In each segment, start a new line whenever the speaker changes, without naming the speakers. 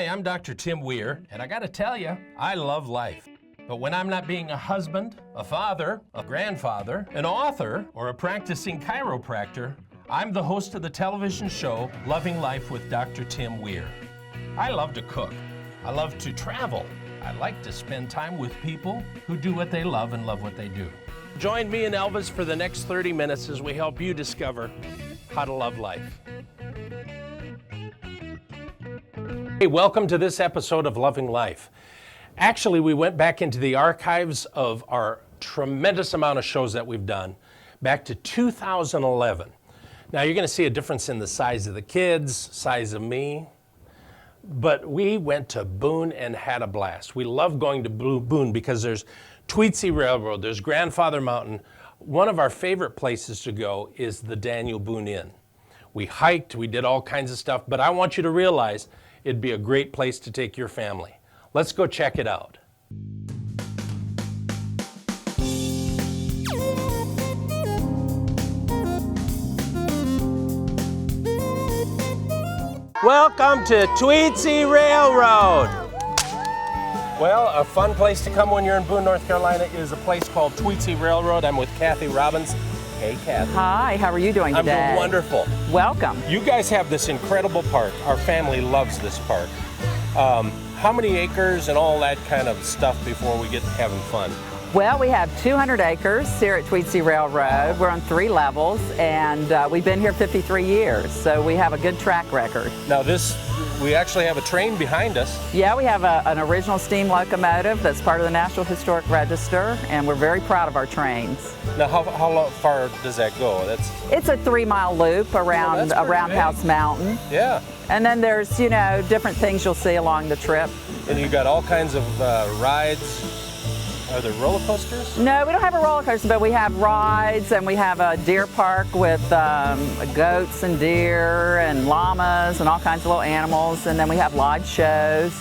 Hi, I'm Dr. Tim Weir, and I gotta tell you, I love life. But when I'm not being a husband, a father, a grandfather, an author, or a practicing chiropractor, I'm the host of the television show, Loving Life with Dr. Tim Weir. I love to cook. I love to travel. I like to spend time with people who do what they love and love what they do. Join me and Elvis for the next 30 minutes as we help you discover how to love life. Hey, welcome to this episode of Loving Life. Actually, we went back into the archives of our tremendous amount of shows that we've done back to 2011. Now, you're going to see a difference in the size of the kids, size of me, but we went to Boone and had a blast. We love going to Boone because there's Tweetsie Railroad, there's Grandfather Mountain. One of our favorite places to go is the Daniel Boone Inn. We hiked, we did all kinds of stuff, but I want you to realize it'd be a great place to take your family. Let's go check it out. Welcome to Tweetsie Railroad. Well, a fun place to come when you're in Boone, North Carolina is a place called Tweetsie Railroad. I'm with Kathy Robbins. Hey, Kathy.
Hi, how are you doing today?
I'm doing wonderful.
Welcome.
You guys have this incredible park. Our family loves this park. How many acres and all that kind of stuff before we get to having fun?
Well, we have 200 acres here at Tweetsie Railroad. We're on 3 levels, and we've been here 53 years, so we have a good track record.
Now we actually have a train behind us.
Yeah, we have an original steam locomotive that's part of the National Historic Register, and we're very proud of our trains.
Now, how far does that go?
It's a 3-mile loop around Roundhouse Mountain.
Yeah.
And then there's, different things you'll see along the trip.
And you got all kinds of rides. Are there roller coasters?
No, we don't have a roller coaster, but we have rides, and we have a deer park with goats and deer and llamas and all kinds of little animals. And then we have live shows,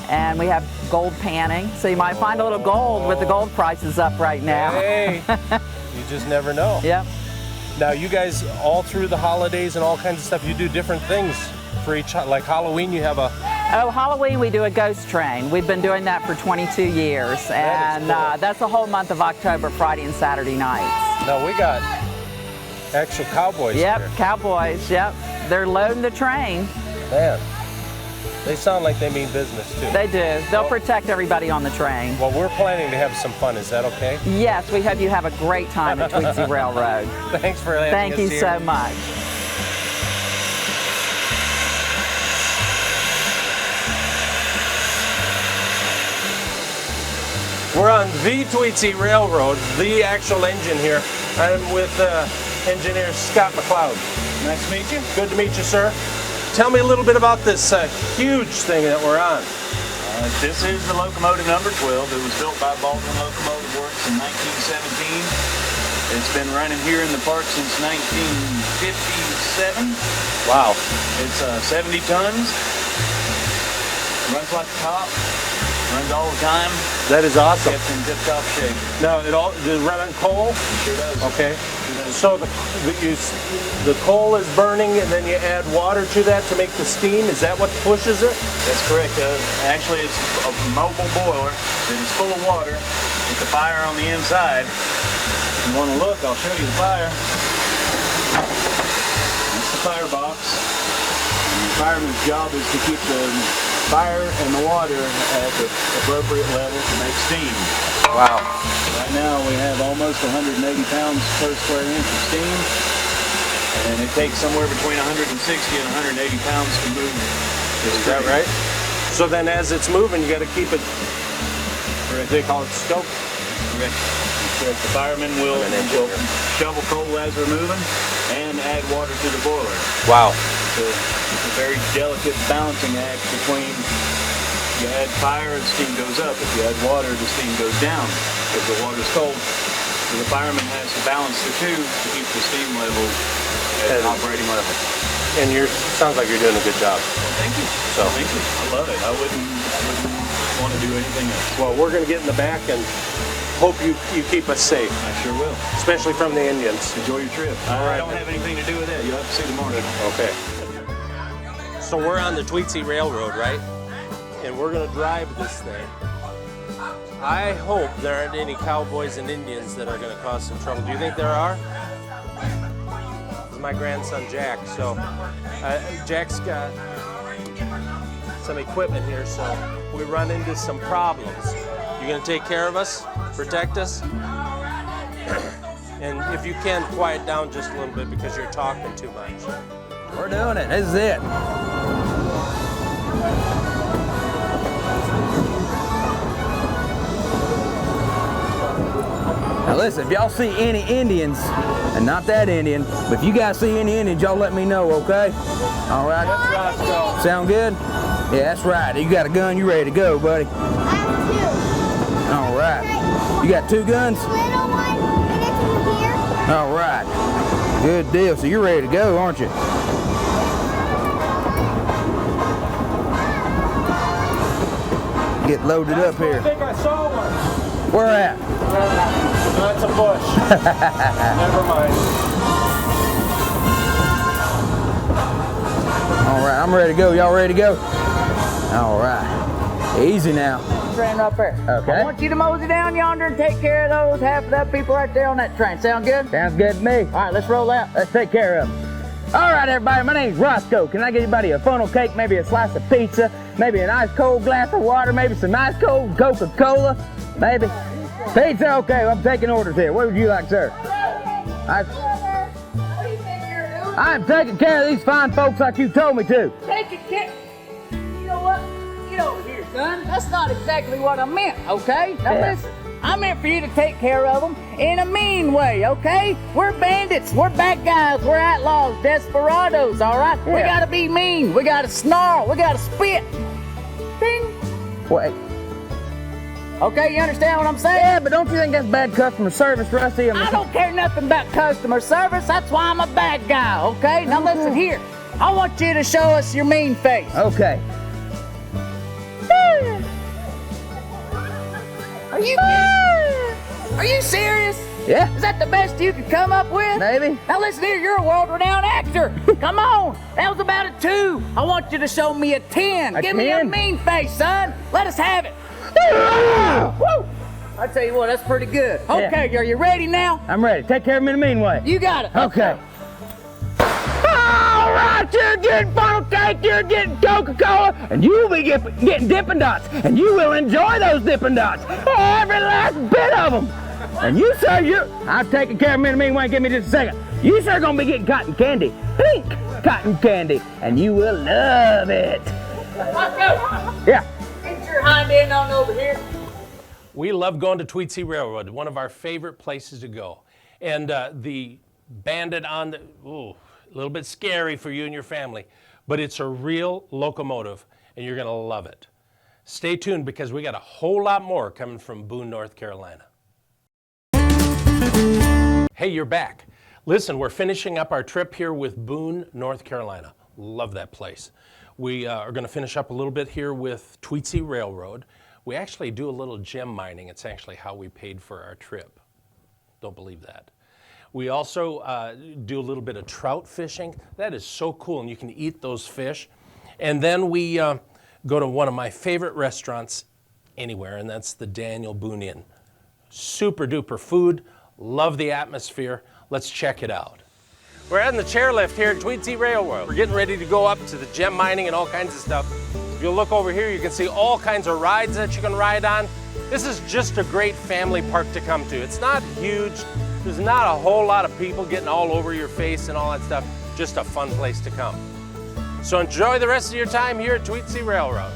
and we have gold panning. So you might find a little gold with the gold prices up right now.
Hey, you just never know.
Yep.
Now you guys, all through the holidays and all kinds of stuff, you do different things for each, like Halloween you have a...
Oh, Halloween we do a ghost train. We've been doing that for 22 years, and that's the whole month of October, Friday and Saturday nights.
Now we got actual cowboys
Yep,
here.
cowboys, yep. They're loading the train.
Man, they sound like they mean business too.
They do. They'll protect everybody on the train.
Well, we're planning to have some fun. Is that okay?
Yes, we hope you have a great time at Tweetsie Railroad.
Thanks for having us
Thank you
here.
so much.
We're on the Tweetsie Railroad, the actual engine here. I'm with engineer Scott McLeod.
Nice to meet you.
Good to meet you, sir. Tell me a little bit about this huge thing that we're on.
This is the locomotive number 12. It was built by Baldwin Locomotive Works in 1917. It's been running here in the park since 1957.
Wow.
It's 70 tons. Runs like a top. Runs all the time.
That is awesome.
Kept in tip-top shape.
Now, does it run on coal?
Sure does.
Okay.
Sure does.
So the coal is burning, and then you add water to that to make the steam. Is that what pushes it?
That's correct. Actually, it's a mobile boiler that is full of water with the fire on the inside. If you want to look, I'll show you the fire. That's the firebox. And the fireman's job is to keep the fire and the water at the appropriate level to make steam.
Wow.
Right now we have almost 180 pounds per square inch of steam, and it takes somewhere between 160 and 180 pounds to move this
Is that
train.
right? So then as it's moving, you got to keep it, they call it stoked.
Correct. The firemen will shovel coal as we're moving and add water to the boiler.
Wow.
It's a very delicate balancing act between you add fire and steam goes up. If you add water, the steam goes down because the water's cold. So the fireman has to balance the two to keep the steam level at operating level.
And sounds like you're doing a good job.
Well, thank you. Thank you. I love it. I wouldn't want to do anything else.
Well, we're going to get in the back and hope you keep us safe.
I sure will.
Especially from the Indians.
Enjoy your trip. I don't have anything to do with that. You'll have to see tomorrow.
Okay. So we're on the Tweetsie Railroad, right? and we're gonna drive this thing. I hope there aren't any cowboys and Indians that are gonna cause some trouble. Do you think there are? This is my grandson Jack, so Jack's got some equipment here, so we run into some problems. You gonna take care of us? Protect us? And if you can, quiet down just a little bit because you're talking too much.
We're doing it. This is it. Now listen, if y'all see any Indians, and not that Indian, but if you guys see any Indians, y'all let me know, okay? All right?
That's Roscoe.
Sound good? Yeah, that's right. You got a gun, you ready to go, buddy.
I have
All right. You got 2 guns?
two. Little one, and it's from here.
All right. Good deal. So you're ready to go, aren't you? Get loaded up
I
here.
think I saw one.
Where at?
That's a bush. Never mind.
All right, I'm ready to go. Y'all ready to go? All right. Easy now.
Train up there.
Okay.
I want you to mosey down yonder and take care of those half of that people right there on that train. Sound good?
Sounds good to me.
All right, let's roll out.
Let's take care of them. All right, everybody, my name's Roscoe. Can I get anybody a funnel cake, maybe a slice of pizza, maybe an ice cold glass of water, maybe some ice cold Coca-Cola, maybe? Pizza, okay, well, I'm taking orders here. What would you like, sir? I'm taking care of these fine folks like you told me to.
Take it, kid. You know what? Get over here, son. That's not exactly what I meant, okay? Now
Yeah.
listen, I meant for you to take care of them in a mean way, okay? We're bandits, we're bad guys, we're outlaws, desperados, all right? We
Yeah.
gotta be mean, we gotta snarl, we gotta spit. Ding.
Wait.
Okay, you understand what I'm saying?
Yeah, but don't you think that's bad customer service, Rusty?
I don't care nothing about customer service. That's why I'm a bad guy, okay? Now listen here. I want you to show us your mean face.
Okay.
Are you kidding? Are you serious?
Yeah,
Is that the best you could come up with?
maybe.
Now listen here, you're a world-renowned actor. Come on. That was about a 2. I want you to show me a 10.
A
Give me a
10?
mean face, son. Let us have it. Woo! I tell you what, that's pretty good. Okay, are you ready now?
I'm ready. Take care of them in a mean way.
You got it.
Okay. All right, you're getting funnel cake, you're getting Coca-Cola, and you'll be getting Dippin' Dots, and you will enjoy those Dippin' Dots, every last bit of them. And you, sir, I'm taking care of them in a mean way. Give me just a second. You, sir, gonna be getting cotton candy, pink cotton candy, and you will love it. Yeah.
Get your hind end on over here.
We love going to Tweetsie Railroad, one of our favorite places to go. And the Bandit on the, ooh, a little bit scary for you and your family, but it's a real locomotive and you're gonna love it. Stay tuned because we got a whole lot more coming from Boone, North Carolina. Hey, you're back. Listen, we're finishing up our trip here with Boone, North Carolina. Love that place. We are gonna finish up a little bit here with Tweetsie Railroad. We actually do a little gem mining. It's actually how we paid for our trip. Don't believe that. We also do a little bit of trout fishing. That is so cool, and you can eat those fish. And then we go to one of my favorite restaurants anywhere, and that's the Daniel Boone Inn. Super duper food, love the atmosphere. Let's check it out. We're on the chairlift here at Tweetsie Railroad. We're getting ready to go up to the gem mining and all kinds of stuff. If you look over here, you can see all kinds of rides that you can ride on. This is just a great family park to come to. It's not huge. There's not a whole lot of people getting all over your face and all that stuff. Just a fun place to come. So enjoy the rest of your time here at Tweetsie Railroad.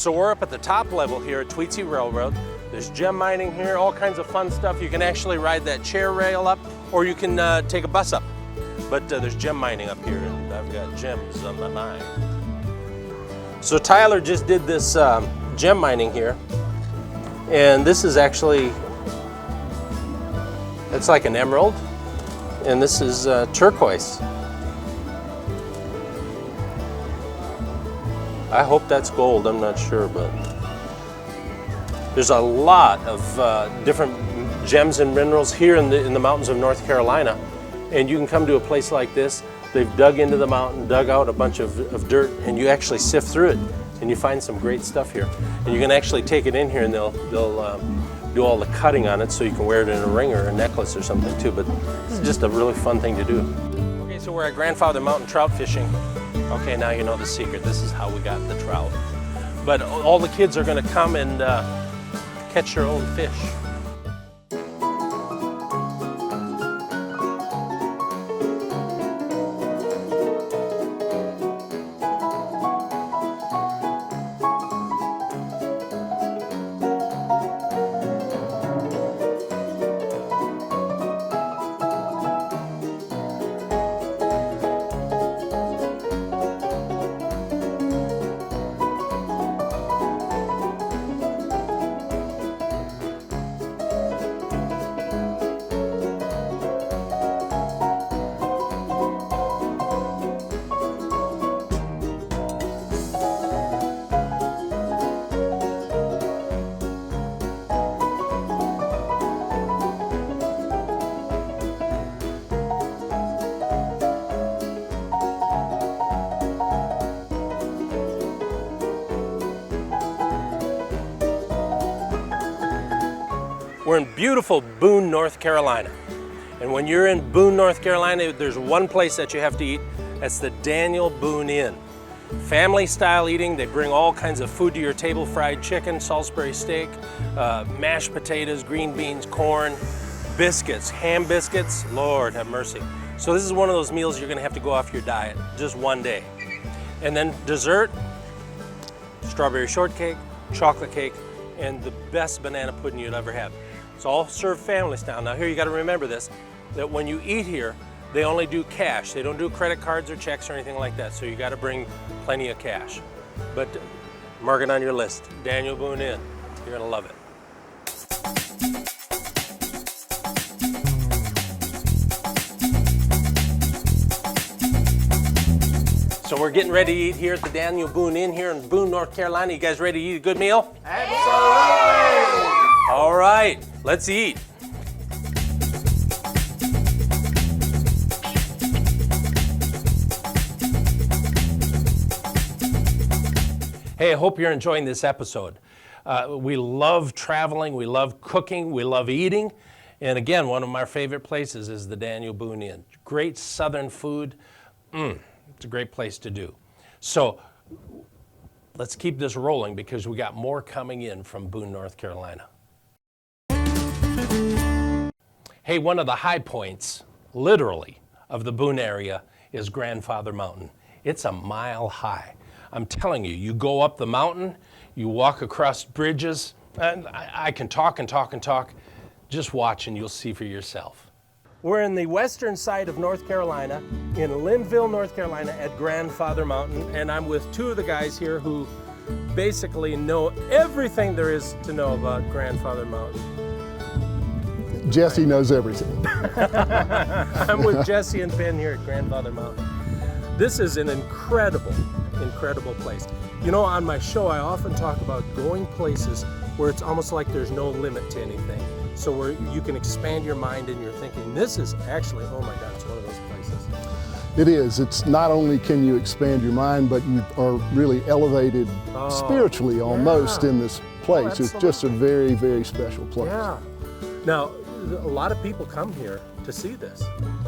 So we're up at the top level here at Tweetsie Railroad. There's gem mining here, all kinds of fun stuff. You can actually ride that chair rail up, or you can take a bus up. But there's gem mining up here, and I've got gems on my mind. So Tyler just did this gem mining here, and this is actually, it's like an emerald, and this is turquoise. I hope that's gold, I'm not sure, but there's a lot of different gems and minerals here in the mountains of North Carolina. And you can come to a place like this, they've dug into the mountain, dug out a bunch of dirt, and you actually sift through it, and you find some great stuff here. And you can actually take it in here, and they'll do all the cutting on it so you can wear it in a ring or a necklace or something too. But this is just a really fun thing to do. Okay, so we're at Grandfather Mountain trout fishing. Okay, now you know the secret. This is how we got the trout. But all the kids are going to come and catch their own fish. We're in beautiful Boone, North Carolina. And when you're in Boone, North Carolina, there's one place that you have to eat. That's the Daniel Boone Inn. Family style eating. They bring all kinds of food to your table: fried chicken, Salisbury steak, mashed potatoes, green beans, corn, biscuits, ham biscuits. Lord have mercy. So this is one of those meals you're gonna have to go off your diet just one day. And then dessert, strawberry shortcake, chocolate cake, and the best banana pudding you'd ever have. It's all served family style. Now here you gotta remember this, that when you eat here, they only do cash. They don't do credit cards or checks or anything like that, so you gotta bring plenty of cash. But mark it on your list, Daniel Boone Inn. You're gonna love it. So we're getting ready to eat here at the Daniel Boone Inn here in Boone, North Carolina. You guys ready to eat a good meal?
Absolutely!
All right, let's eat. Hey, I hope you're enjoying this episode. We love traveling, we love cooking, we love eating. And again, one of my favorite places is the Daniel Boone Inn. Great Southern food. It's a great place to do. So let's keep this rolling because we got more coming in from Boone, North Carolina. Hey, one of the high points, literally, of the Boone area is Grandfather Mountain. It's a mile high. I'm telling you, you go up the mountain, you walk across bridges, and I can talk and talk and talk. Just watch and you'll see for yourself. We're in the western side of North Carolina, in Linville, North Carolina, at Grandfather Mountain, and I'm with two of the guys here who basically know everything there is to know about Grandfather Mountain.
Jesse knows everything.
I'm with Jesse and Ben here at Grandfather Mountain. This is an incredible, incredible place. You know, on my show, I often talk about going places where it's almost like there's no limit to anything. So where you can expand your mind and your thinking. This is actually, oh my God, it's one of those places.
It is. It's not only can you expand your mind, but you are really elevated spiritually almost in this place. It's just a very, very special place.
Yeah. Now, a lot of people come here to see this.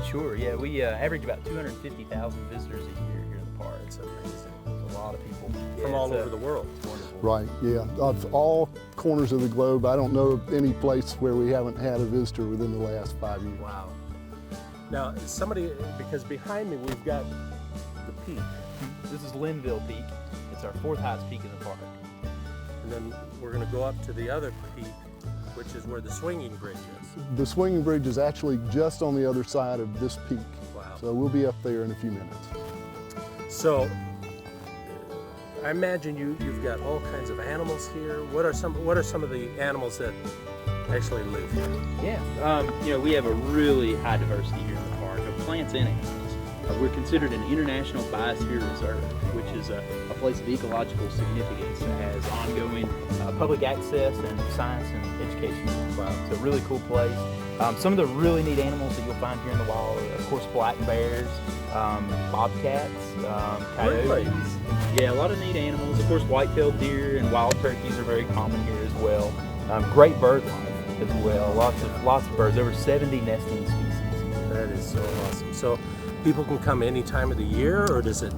Sure, yeah, we average about 250,000 visitors a year here in the park.
It's amazing.
It's a lot of people.
From all over the world.
Wonderful.
Right, yeah. Of all corners of the globe, I don't know of any place where we haven't had a visitor within the last 5 years.
Wow. Now, because behind me we've got the peak.
This is Linville Peak. It's our 4th highest peak in the park.
And then we're going to go up to the other peak, which is where the swinging bridge is.
The swinging bridge is actually just on the other side of this peak.
Wow.
So we'll be up there in a few minutes.
So I imagine you've got all kinds of animals here. What are some of the animals that actually live here?
Yeah, you know, we have a really high diversity here in the park of plants and animals. We're considered an international biosphere reserve, which is a place of ecological significance that has ongoing public access and science and education. Wow. It's a really cool place. Some of the really neat animals that you'll find here in the wild are, of course, black bears, bobcats, coyotes. Really? Yeah, a lot of neat animals. Of course, white-tailed deer and wild turkeys are very common here as well. Great bird life as well. Lots of birds. Over 70 nesting species.
That is so awesome. So people can come any time of the year, or is it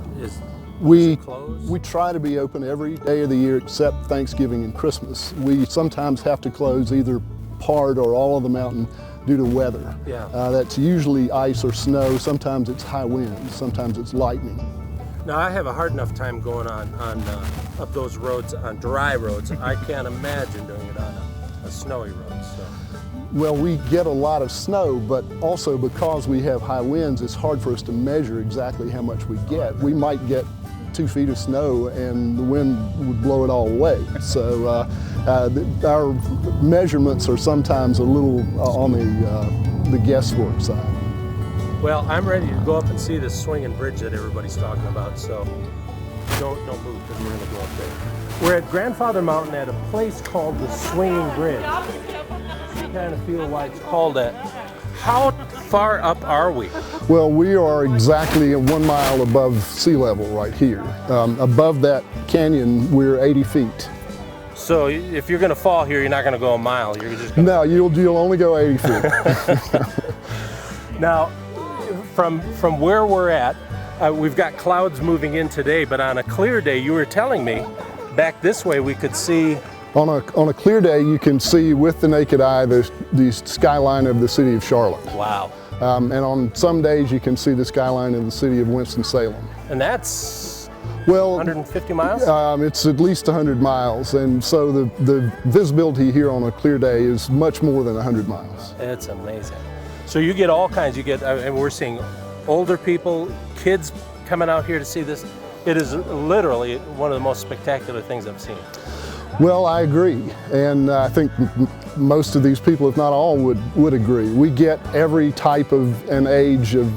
closed?
We try to be open every day of the year except Thanksgiving and Christmas. We sometimes have to close either part or all of the mountain due to weather.
Yeah.
That's usually ice or snow. Sometimes it's high winds. Sometimes it's lightning.
Now I have a hard enough time going on up those roads on dry roads. I can't imagine doing it on a snowy road. So.
Well, we get a lot of snow, but also because we have high winds, it's hard for us to measure exactly how much we get. We might get 2 feet of snow and the wind would blow it all away. So our measurements are sometimes a little on the guesswork side.
Well, I'm ready to go up and see this swinging bridge that everybody's talking about, so don't move because we're going to go up there. We're at Grandfather Mountain at a place called the Swinging Bridge. You kind of feel why it's called that. How far up are we?
Well, we are exactly 1 mile above sea level right here. Above that canyon, we're 80 feet.
So if you're going to fall here, you're not going to go a mile. You're just gonna...
No, you'll only go 80 feet.
Now, from where we're at, we've got clouds moving in today, but on a clear day, you were telling me, back this way we could see.
On a clear day, you can see with the naked eye the skyline of the city of Charlotte.
Wow.
And on some days, you can see the skyline of the city of Winston-Salem.
And that's 150 miles?
It's at least 100 miles, and so the visibility here on a clear day is much more than 100 miles.
It's amazing. So you get all kinds. And we're seeing older people, kids coming out here to see this. It is literally one of the most spectacular things I've seen.
Well, I agree, and I think most of these people, if not all, would agree. We get every type of and age of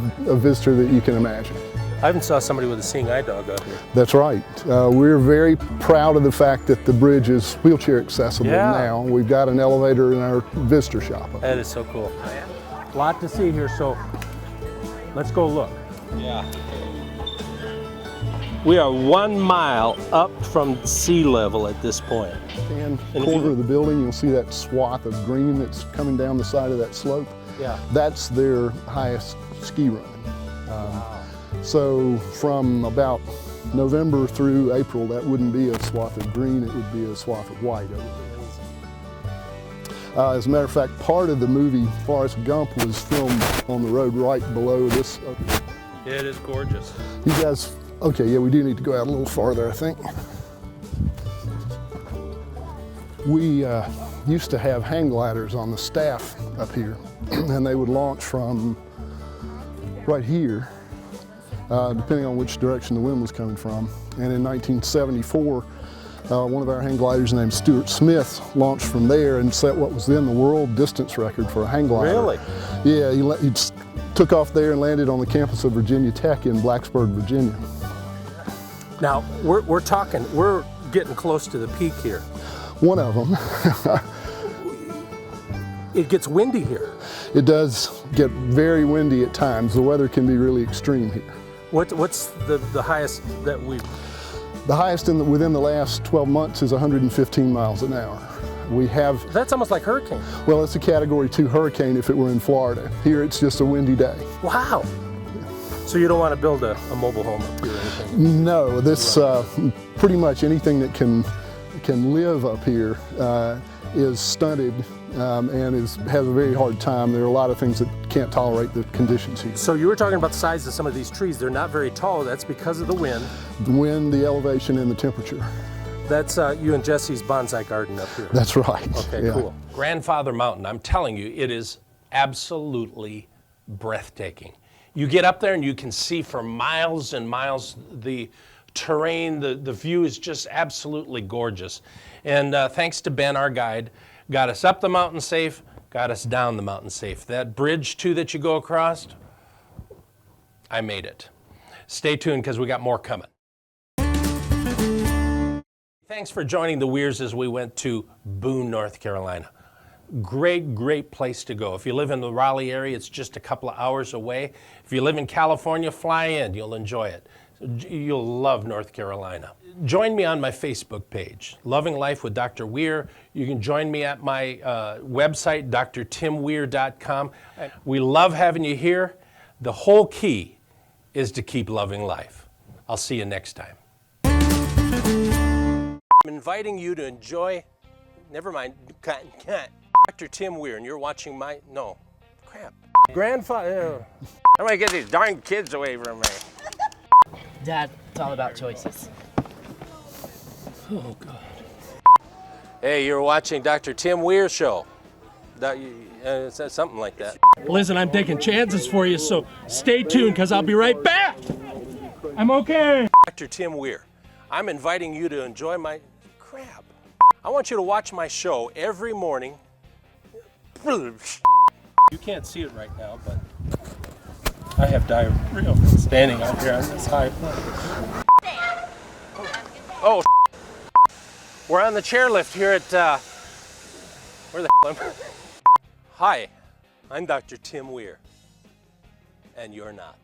visitor that you can imagine.
I even saw somebody with a seeing eye dog out here.
That's right. We're very proud of the fact that the bridge is wheelchair accessible now. We've got an elevator in our visitor shop.
That is so cool. A lot to see here, so let's go look. Yeah. We are 1 mile up from sea level at this point.
And corner of the building, you'll see that swath of green that's coming down the side of that slope.
Yeah.
That's their highest ski run. So from about November through April, that wouldn't be a swath of green, it would be a swath of white over there. As a matter of fact, part of the movie Forrest Gump was filmed on the road right below this.
It is gorgeous.
You guys, okay, yeah, we do need to go out a little farther, I think. We used to have hang gliders on the staff up here, and they would launch from right here, depending on which direction the wind was coming from. And in 1974, one of our hang gliders named Stuart Smith launched from there and set what was then the world distance record for a hang glider.
Really?
Yeah, he took off there and landed on the campus of Virginia Tech in Blacksburg, Virginia.
Now, we're getting close to the peak here.
One of them.
It gets windy here.
It does get very windy at times. The weather can be really extreme here.
What's the highest that we've...
The highest within the last 12 months is 115 miles an hour. We have...
That's almost like hurricane.
Well, it's a Category 2 hurricane if it were in Florida. Here it's just a windy day.
Wow. So you don't want to build a mobile home up here or anything?
No, this pretty much anything that can live up here is stunted and has a very hard time. There are a lot of things that can't tolerate the conditions here.
So you were talking about the size of some of these trees. They're not very tall. That's because of the wind.
The wind, the elevation, and the temperature.
that's you and Jesse's bonsai garden up here.
That's right.
Okay,
yeah.
cool. Grandfather Mountain, I'm telling you, it is absolutely breathtaking. You get up there and you can see for miles and miles the terrain, the view is just absolutely gorgeous. And thanks to Ben, our guide, got us up the mountain safe, got us down the mountain safe. That bridge too that you go across, I made it. Stay tuned because we got more coming. Thanks for joining the Weirs as we went to Boone, North Carolina. Great, great place to go. If you live in the Raleigh area, it's just a couple of hours away. If you live in California, fly in, you'll enjoy it. You'll love North Carolina. Join me on my Facebook page, Loving Life with Dr. Weir. You can join me at my website, drtimweir.com. We love having you here. The whole key is to keep loving life. I'll see you next time. I'm inviting you to enjoy, never mind, Dr. Tim Weir, and you're watching my, no, crap. Grandfather, I'm gonna get these darn kids away from me.
Dad, it's all about choices.
Oh, God. Hey, you're watching Dr. Tim Weir show. Something like that.
Listen, I'm taking chances for you, so stay tuned because I'll be right back. I'm okay.
Dr. Tim Weir, I'm inviting you to enjoy my, crap. I want you to watch my show every morning. You can't see it right now, but I have diarrhea standing out here on this high point. Oh, we're on the chairlift here at, where the hell am I? Hi, I'm Dr. Tim Weir, and you're not.